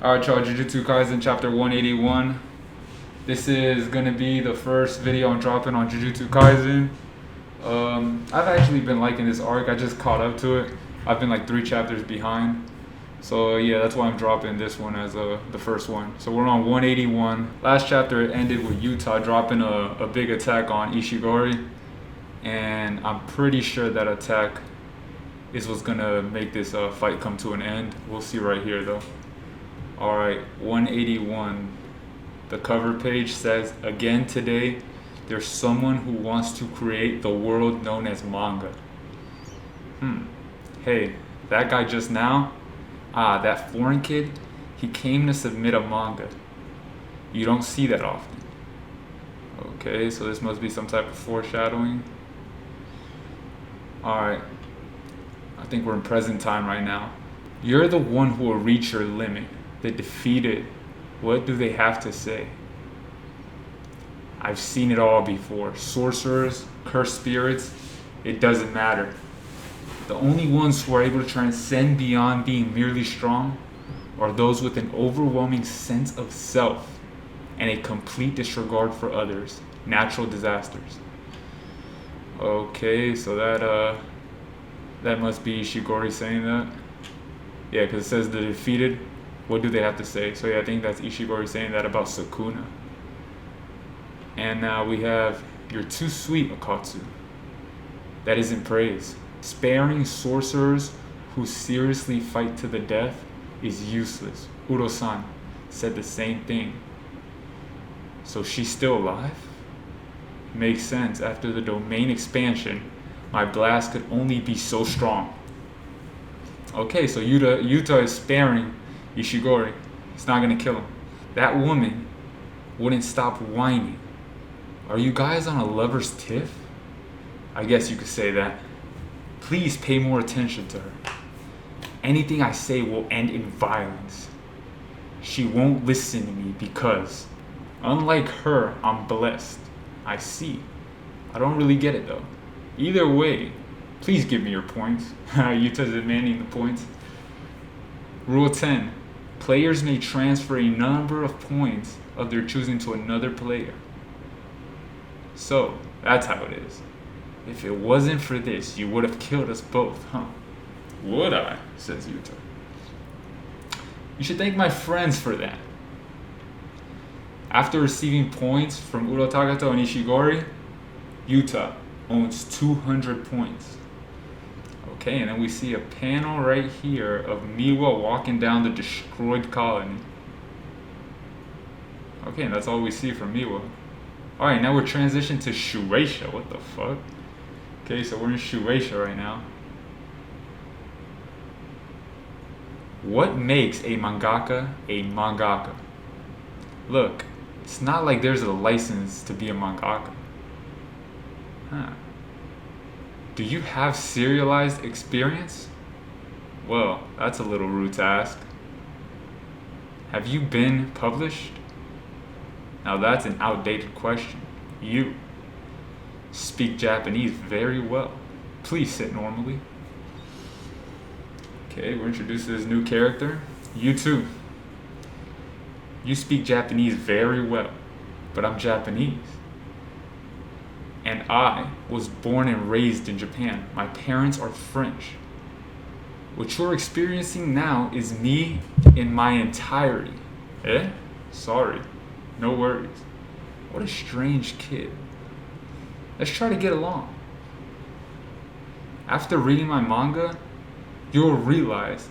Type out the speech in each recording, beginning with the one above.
Alright, y'all, Jujutsu Kaisen chapter 181. This is gonna be the first video I'm dropping on Jujutsu Kaisen. I've actually been liking this arc. I just caught up to it. I've been like 3 chapters behind. So yeah, that's why I'm dropping this one as the first one. So we're on 181. Last chapter it ended with Yuta dropping a big attack on Ishigori. And I'm pretty sure that attack is what's gonna make this fight come to an end. We'll see right here though. Alright, 181. The cover page says, again today, there's someone who wants to create the world known as manga. Hey, that guy just now? That foreign kid? He came to submit a manga. You don't see that often. Okay, so this must be some type of foreshadowing. Alright, I think we're in present time right now. You're the one who will reach your limit. The defeated, what do they have to say? I've seen it all before. Sorcerers, cursed spirits, it doesn't matter. The only ones who are able to transcend beyond being merely strong are those with an overwhelming sense of self and a complete disregard for others. Natural disasters. Okay, so that must be Ishigori saying that. Yeah, because it says the defeated. What do they have to say? So yeah, I think that's Ishigori saying that about Sukuna. And now we have, you're too sweet, Akatsu. That isn't praise. Sparing sorcerers who seriously fight to the death is useless. Uro-san said the same thing. So she's still alive? Makes sense. After the domain expansion, my blast could only be so strong. Okay, so Yuta is sparing Ishigori. It's not gonna kill him. That woman wouldn't stop whining. Are you guys on a lover's tiff? I guess you could say that. Please pay more attention to her. Anything I say will end in violence. She won't listen to me because, unlike her, I'm blessed. I see. I don't really get it though. Either way, please give me your points. Yuta's demanding the points. Rule 10. Players may transfer a number of points of their choosing to another player. So, that's how it is. If it wasn't for this, you would have killed us both, huh? Would I? Says Yuta. You should thank my friends for that. After receiving points from Urotagato and Ishigori, Yuta owns 200 points. Okay, and then we see a panel right here of Miwa walking down the destroyed colony. Okay, and that's all we see from Miwa. Alright, now we're transitioned to Shueisha. What the fuck? Okay, so we're in Shueisha right now. What makes a mangaka a mangaka? Look, it's not like there's a license to be a mangaka. Do you have serialized experience? Well, that's a little rude to ask. Have you been published? Now that's an outdated question. You speak Japanese very well. Please sit normally. Okay, we're introduced to this new character. You too. You speak Japanese very well, but I'm Japanese. And I was born and raised in Japan. My parents are French. What you're experiencing now is me in my entirety. Sorry. No worries. What a strange kid. Let's try to get along. After reading my manga, you'll realize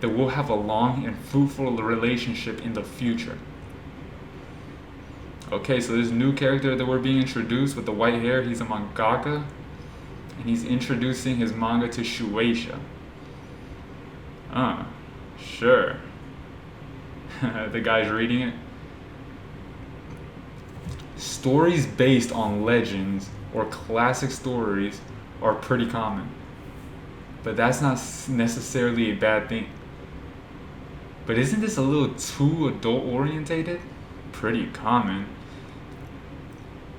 that we'll have a long and fruitful relationship in the future. Okay, so this new character that we're being introduced with the white hair, he's a mangaka, and he's introducing his manga to Shueisha. Sure. The guy's reading it. Stories based on legends or classic stories are pretty common, but that's not necessarily a bad thing. But isn't this a little too adult orientated? Pretty common.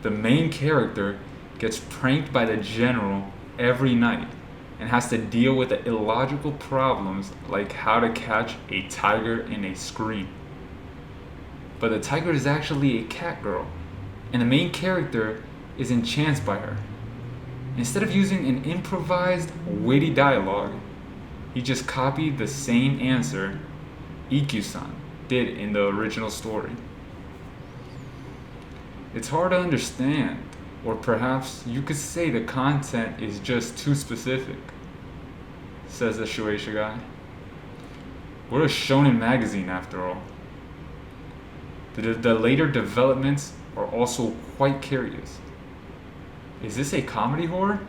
The main character gets pranked by the general every night and has to deal with the illogical problems like how to catch a tiger in a screen. But the tiger is actually a cat girl, and the main character is enchanted by her. Instead of using an improvised, witty dialogue, he just copied the same answer Ikkyu-san did in the original story. It's hard to understand, or perhaps you could say the content is just too specific, says the Shueisha guy. We're a shonen magazine after all. The later developments are also quite curious. Is this a comedy horror?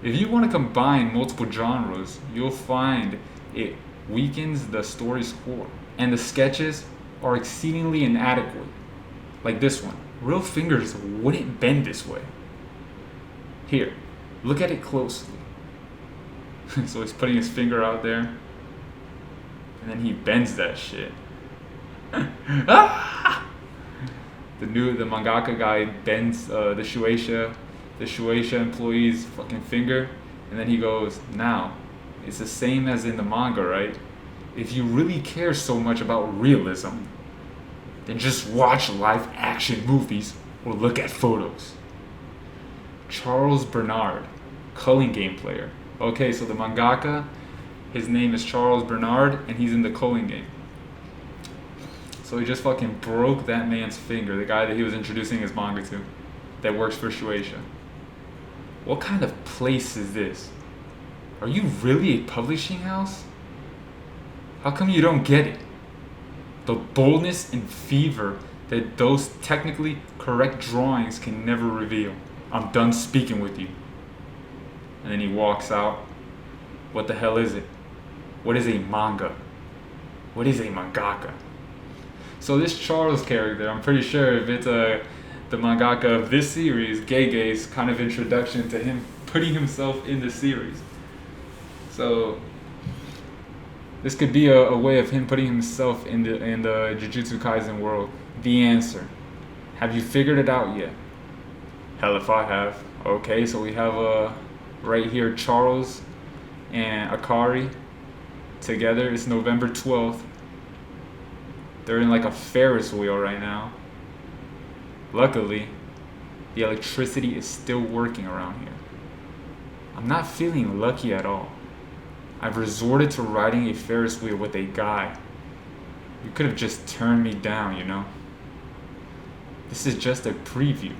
If you want to combine multiple genres, you'll find it weakens the story's core, and the sketches are exceedingly inadequate. Like this one, real fingers wouldn't bend this way. Here, look at it closely. So he's putting his finger out there, and then he bends that shit. Ah! The mangaka guy bends the Shueisha employee's fucking finger, and then he goes, now, it's the same as in the manga, right? If you really care so much about realism, then just watch live action movies or look at photos. Charles Bernard, culling game player. Okay, so the mangaka, his name is Charles Bernard, and he's in the culling game. So he just fucking broke that man's finger, the guy that he was introducing his manga to, that works for Shueisha. What kind of place is this? Are you really a publishing house? How come you don't get it? The boldness and fever that those technically correct drawings can never reveal. I'm done speaking with you. And then he walks out. What the hell is it? What is a manga? What is a mangaka? So this Charles character, I'm pretty sure if it's the mangaka of this series, Gege's kind of introduction to him putting himself in the series. So this could be a way of him putting himself in the Jujutsu Kaisen world. The answer. Have you figured it out yet? Hell if I have. Okay, so we have right here Charles and Akari together. It's November 12th. They're in like a Ferris wheel right now. Luckily, the electricity is still working around here. I'm not feeling lucky at all. I've resorted to riding a Ferris wheel with a guy. You could have just turned me down, you know? This is just a preview.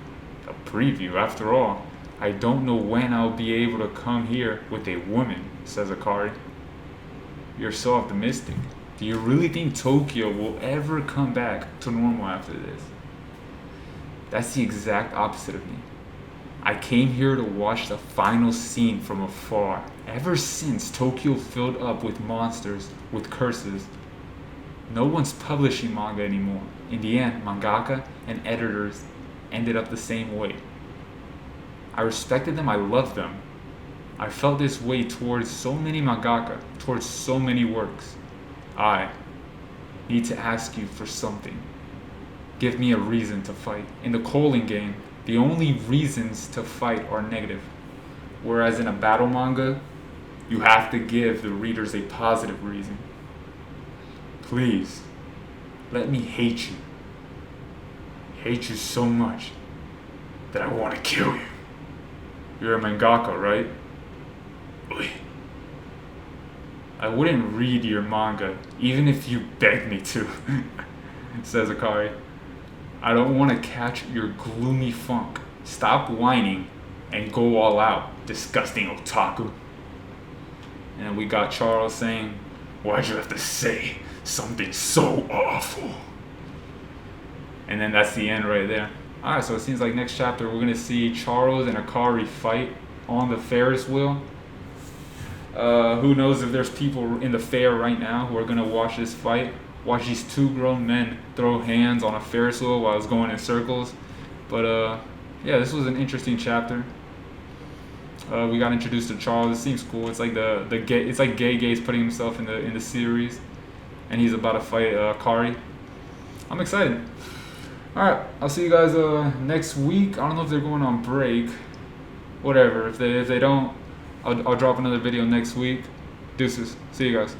A preview, after all. I don't know when I'll be able to come here with a woman, says Akari. You're so optimistic. Do you really think Tokyo will ever come back to normal after this? That's the exact opposite of me. I came here to watch the final scene from afar. Ever since Tokyo filled up with monsters, with curses, no one's publishing manga anymore. In the end, mangaka and editors ended up the same way. I respected them, I loved them. I felt this way towards so many mangaka, towards so many works. I need to ask you for something. Give me a reason to fight. In the Colin game, the only reasons to fight are negative. Whereas in a battle manga, you have to give the readers a positive reason. Please, let me hate you. Hate you so much that I want to kill you. You're a mangaka, right? I wouldn't read your manga, even if you begged me to, says Akari. I don't want to catch your gloomy funk. Stop whining and go all out, disgusting otaku. And we got Charles saying, why'd you have to say something so awful? And then that's the end right there. Alright, so it seems like next chapter we're going to see Charles and Akari fight on the Ferris wheel. Who knows if there's people in the fair right now who are going to watch this fight. Watch these two grown men throw hands on a Ferris wheel while it's going in circles. But yeah, this was an interesting chapter. We got introduced to Charles. It seems cool. It's like it's like Gay's putting himself in the series, and he's about to fight Akari. I'm excited. All right, I'll see you guys next week. I don't know if they're going on break. Whatever. If they don't I'll drop another video next week. Deuces. See you guys.